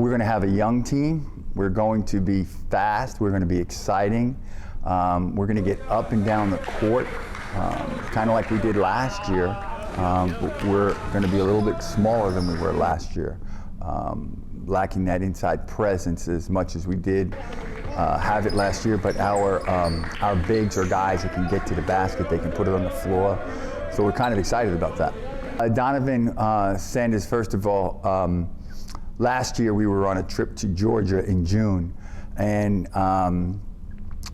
We're going to have a young team. We're going to be fast. We're going to be exciting. We're going to get up and down the court, kind of like we did last year. We're going to be a little bit smaller than we were last year, lacking that inside presence as much as we did have it last year. But our bigs are guys that can get to the basket. They can put it on the floor. So we're kind of excited about that. Donovan Sanders, first of all, last year we were on a trip to Georgia in June, and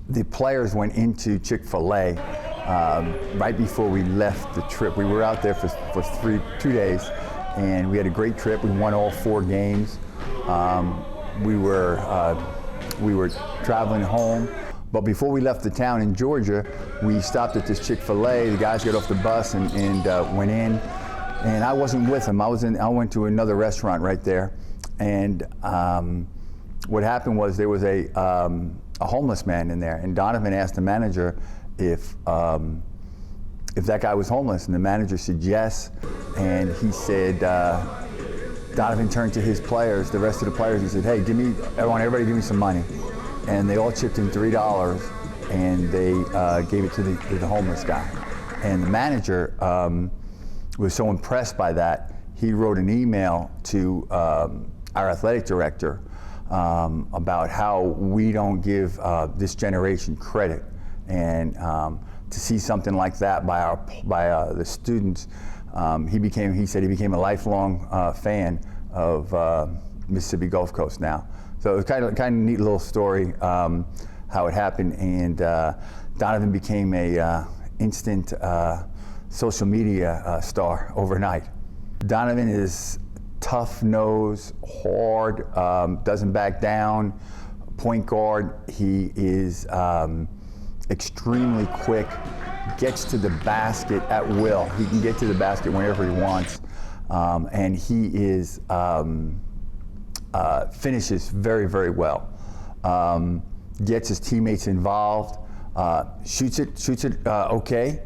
the players went into Chick-fil-A right before we left the trip. We were out there for 2 days, and we had a great trip. We won all 4 games. We were traveling home, but before we left the town in Georgia, we stopped at this Chick-fil-A. The guys got off the bus and went in, and I wasn't with them. I went to another restaurant right there, and what happened was there was a homeless man in there, and Donovan asked the manager if that guy was homeless, and the manager said yes, and he said, Donovan turned to his players, the rest of the players, he said, hey, I want everybody to give me some money. And they all chipped in $3, and they gave it to the homeless guy. And the manager was so impressed by that, he wrote an email to our athletic director about how we don't give this generation credit. And to see something like that by the students, he said he became a lifelong fan of Mississippi Gulf Coast now. So it was kind of a neat little story how it happened, and Donovan became a instant social media star overnight. Donovan is tough nose, hard, doesn't back down, point guard. He is extremely quick, gets to the basket at will. He can get to the basket whenever he wants, and he is finishes very, very well. Gets his teammates involved, shoots it okay.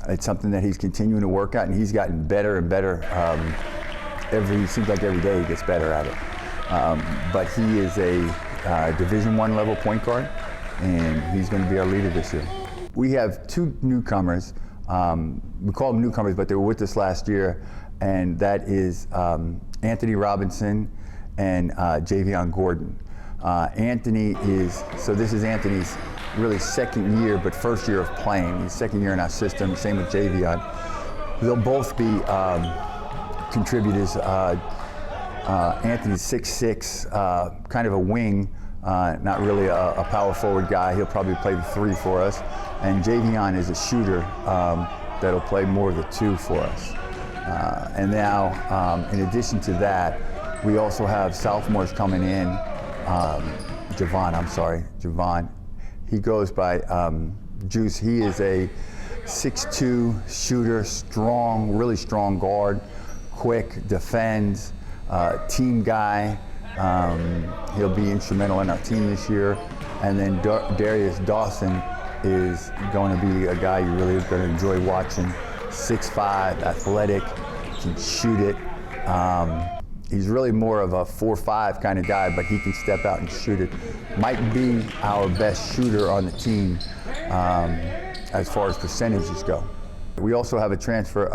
It's something that he's continuing to work at, and he's gotten better and better. It seems like every day he gets better at it. But he is a Division I level point guard, and he's going to be our leader this year. We have 2 newcomers. We call them newcomers, but they were with us last year, and that is Anthony Robinson and Javion Gordon. This is Anthony's really second year, but first year of playing. He's second year in our system, same with Javion. They'll both be contributors. Anthony's 6'6", kind of a wing, not really a power forward guy. He'll probably play the 3 for us. And Javion is a shooter that'll play more of the 2 for us. And now, in addition to that, we also have sophomores coming in. Javon. He goes by Juice. He is a 6'2" shooter, strong, really strong guard, quick, defends, team guy. He'll be instrumental in our team this year. And then Darius Dawson is going to be a guy you're really going to enjoy watching. 6'5", athletic, can shoot it. He's really more of a 4-5 kind of guy, but he can step out and shoot it. Might be our best shooter on the team as far as percentages go. We also have a transfer,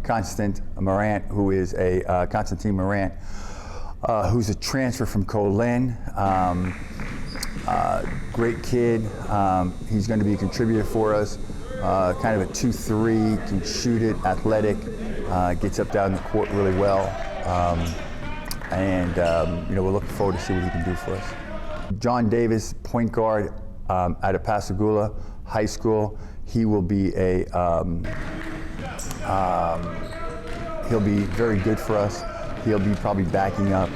Constantine Morant, who's a transfer from Colin. Great kid. He's going to be a contributor for us. Kind of a 2-3, can shoot it, athletic, gets up down the court really well. We're looking forward to see what he can do for us. John Davis, point guard out of Pascagoula High School. He will be he'll be very good for us. He'll be probably backing up.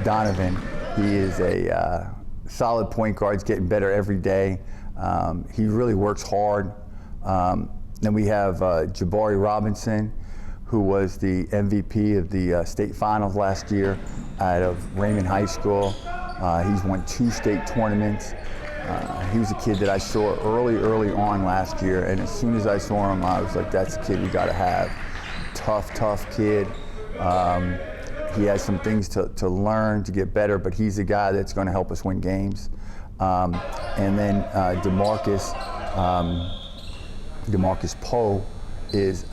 Donovan. He is a solid point guard. He's getting better every day. He really works hard. Then we have Jabari Robinson, who was the MVP of the state finals last year out of Raymond High School. He's won 2 state tournaments. He was a kid that I saw early on last year, and as soon as I saw him, I was like, that's the kid we got to have. tough kid. He has some things to learn to get better, but he's a guy that's going to help us win games. And then DeMarcus Poe is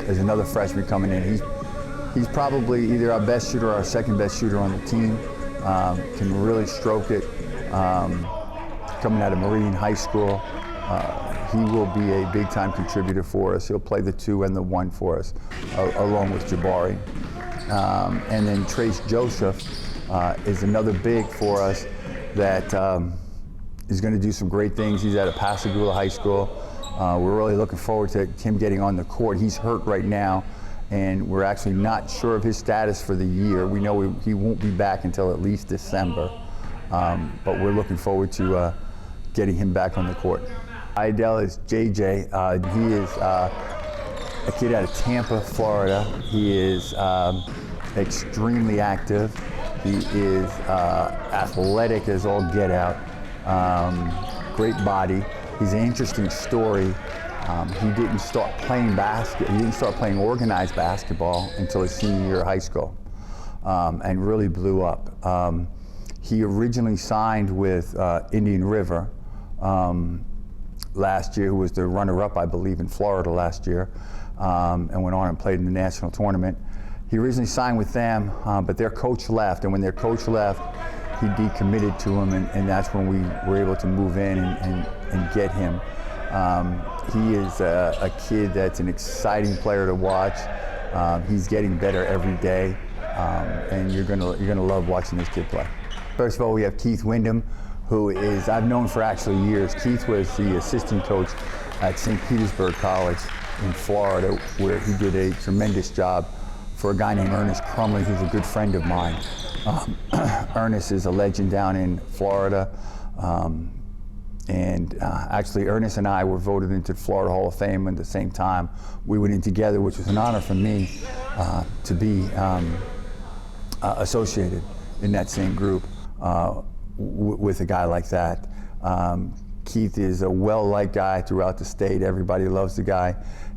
is another freshman coming in. He's probably either our best shooter or our second best shooter on the team. Can really stroke it. Coming out of Meridian High School, he will be a big-time contributor for us. He'll play the 2 and the 1 for us, along with Jabari. And then Trace Joseph is another big for us that is going to do some great things. He's out of Pascagoula High School. We're really looking forward to him getting on the court. He's hurt right now, and we're actually not sure of his status for the year. We know he won't be back until at least December, but we're looking forward to getting him back on the court. Idell is JJ. He is a kid out of Tampa, Florida. He is extremely active. He is athletic as all get out. Great body. He's an interesting story. He didn't start playing organized basketball until his senior year of high school, and really blew up. He originally signed with Indian River last year, who was the runner-up, I believe, in Florida last year, and went on and played in the national tournament. He originally signed with them, but their coach left, and when their coach left, he decommitted to him, and that's when we were able to move in and get him. He is a kid that's an exciting player to watch. He's getting better every day, and you're gonna love watching this kid play. First of all, we have Keith Wyndham, who is I've known for actually years. Keith was the assistant coach at St. Petersburg College in Florida, where he did a tremendous job for a guy named Ernest Crumley, who's a good friend of mine. Ernest is a legend down in Florida. Actually, Ernest and I were voted into the Florida Hall of Fame at the same time. We went in together, which was an honor for me to be associated in that same group with a guy like that. Keith is a well-liked guy throughout the state. Everybody loves the guy,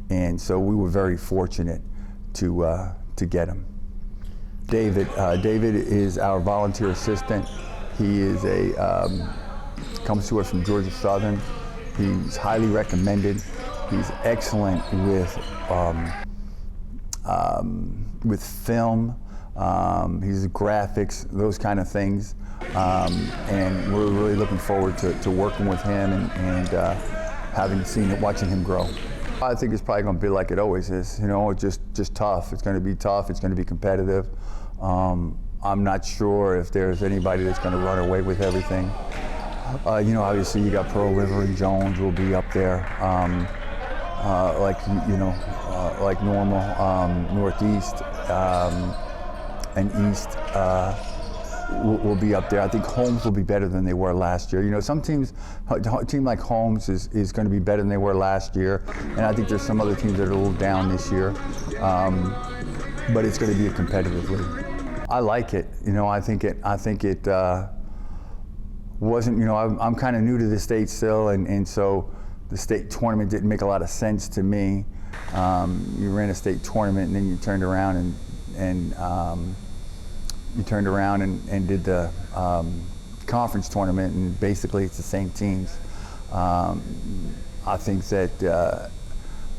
and so we were very fortunate to get him. David is our volunteer assistant. He is comes to us from Georgia Southern. He's highly recommended. He's excellent with film. He's graphics, those kind of things. And we're really looking forward to working with him and watching him grow. I think it's probably going to be like it always is, just tough. It's going to be tough. It's going to be competitive. I'm not sure if there's anybody that's going to run away with everything. Obviously you got Pearl River and Jones will be up there, like normal. Northeast and East will be up there. I think Holmes will be better than they were last year. Some teams, a team like Holmes is going to be better than they were last year, and I think there's some other teams that are a little down this year, but it's going to be a competitive league. I like it. I think it wasn't. I'm kind of new to the state still, and so the state tournament didn't make a lot of sense to me. You ran a state tournament, and then you turned around and did the conference tournament, and basically it's the same teams. I think that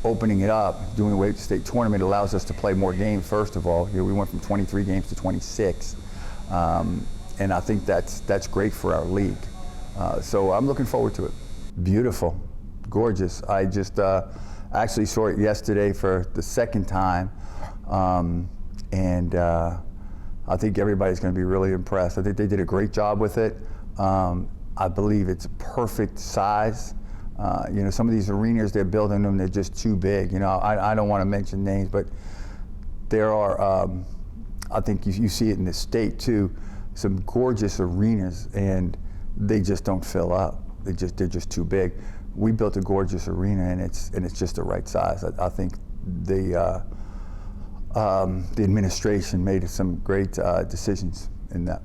opening it up, doing away with the state tournament, allows us to play more games. First of all, we went from 23 games to 26, and I think that's great for our league. So I'm looking forward to it. Beautiful, gorgeous. I just actually saw it yesterday for the second time, and I think everybody's going to be really impressed. I think they did a great job with it. I believe it's perfect size. Some of these arenas they're building them, they're just too big. I don't want to mention names, but there are, I think you see it in the state too, some gorgeous arenas, and they just don't fill up. They're just too big. We built a gorgeous arena, and it's just the right size. I think the administration made some great decisions in that.